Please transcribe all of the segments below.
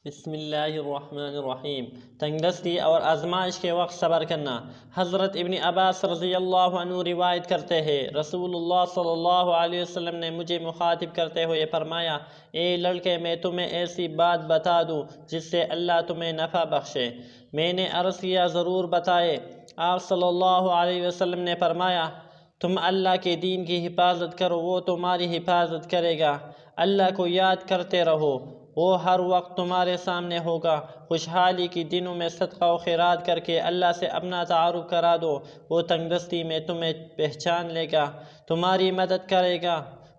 بسم اللہ الرحمن الرحیم۔ تنگدستی اور آزمائش کے وقت صبر کرنا۔ حضرت ابن عباس رضی اللہ عنہ روایت کرتے ہیں، رسول اللہ صلی اللہ علیہ وسلم نے مجھے مخاطب کرتے ہوئے فرمایا، اے لڑکے، میں تمہیں ایسی بات بتا دوں جس سے اللہ تمہیں نفع بخشے۔ میں نے عرض کیا، ضرور بتائے۔ آپ صلی اللہ علیہ وسلم نے فرمایا، تم اللہ کے دین کی حفاظت کرو، وہ تمہاری حفاظت کرے گا۔ اللہ کو یاد کرتے رہو، وہ ہر وقت تمہارے سامنے ہوگا۔ خوشحالی کے دنوں میں صدقہ و خیرات کر کے اللہ سے اپنا تعارف کرا دو، وہ تنگدستی میں تمہیں پہچان لے گا، تمہاری مدد کرے گا۔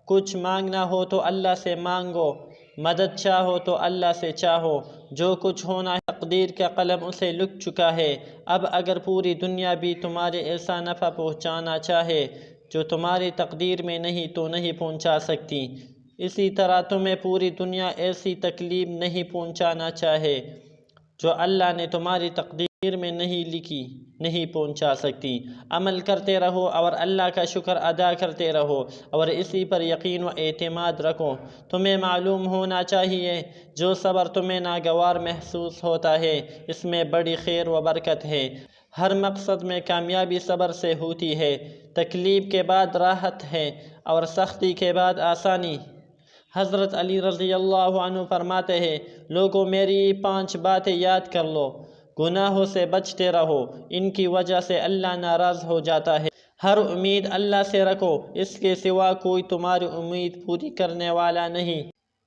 کچھ مانگنا ہو تو اللہ سے مانگو، مدد چاہو تو اللہ سے چاہو۔ جو کچھ ہونا ہے تقدیر کا قلم اسے لکھ چکا ہے۔ اب اگر پوری دنیا بھی تمہارے ایسا نفع پہنچانا چاہے جو تمہاری تقدیر میں نہیں تو نہیں پہنچا سکتی، اسی طرح تمہیں پوری دنیا ایسی تکلیف نہیں پہنچانا چاہے جو اللہ نے تمہاری تقدیر میں نہیں لکھی نہیں پہنچا سکتی۔ عمل کرتے رہو اور اللہ کا شکر ادا کرتے رہو اور اسی پر یقین و اعتماد رکھو۔ تمہیں معلوم ہونا چاہیے، جو صبر تمہیں ناگوار محسوس ہوتا ہے، اس میں بڑی خیر و برکت ہے۔ ہر مقصد میں کامیابی صبر سے ہوتی ہے۔ تکلیف کے بعد راحت ہے اور سختی کے بعد آسانی۔ حضرت علی رضی اللہ عنہ فرماتے ہیں، لوگوں، میری 5 باتیں یاد کر لو۔ گناہوں سے بچتے رہو، ان کی وجہ سے اللہ ناراض ہو جاتا ہے۔ ہر امید اللہ سے رکھو، اس کے سوا کوئی تمہاری امید پوری کرنے والا نہیں۔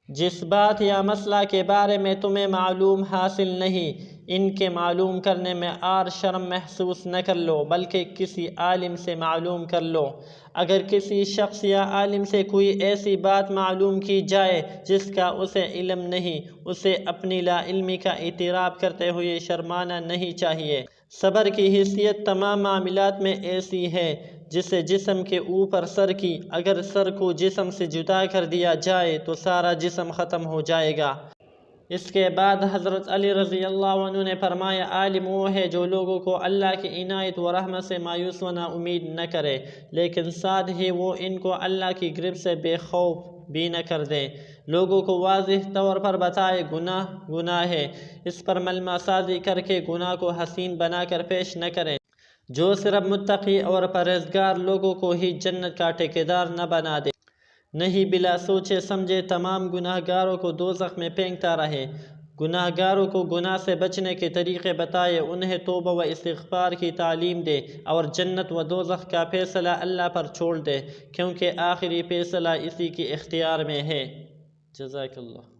جس بات یا مسئلہ کے بارے میں تمہیں معلوم حاصل نہیں، ان کے معلوم کرنے میں آر شرم محسوس نہ کر لو، بلکہ کسی عالم سے معلوم کر لو۔ اگر کسی شخص یا عالم سے کوئی ایسی بات معلوم کی جائے جس کا اسے علم نہیں، اسے اپنی لا علمی کا اعتراف کرتے ہوئے شرمانا نہیں چاہیے۔ صبر کی حیثیت تمام معاملات میں ایسی ہے جسے جسم کے اوپر سر کی، اگر سر کو جسم سے جدا کر دیا جائے تو سارا جسم ختم ہو جائے گا۔ اس کے بعد حضرت علی رضی اللہ عنہ نے فرمایا، عالم وہ ہے جو لوگوں کو اللہ کی عنایت و رحمت سے مایوس و نا امید نہ کرے، لیکن ساتھ ہی وہ ان کو اللہ کی گرفت سے بے خوف بھی نہ کر دے۔ لوگوں کو واضح طور پر بتائے، گناہ گناہ ہے، اس پر ملمہ سازی کر کے گناہ کو حسین بنا کر پیش نہ کریں۔ جو صرف متقی اور پرہیزگار لوگوں کو ہی جنت کا ٹھیکیدار نہ بنا دے، نہیں بلا سوچے سمجھے تمام گناہ گاروں کو دوزخ میں پھینکتا رہے۔ گناہ گاروں کو گناہ سے بچنے کے طریقے بتائے، انہیں توبہ و استغفار کی تعلیم دے اور جنت و دوزخ کا فیصلہ اللہ پر چھوڑ دے، کیونکہ آخری فیصلہ اسی کے اختیار میں ہے۔ جزاک اللہ۔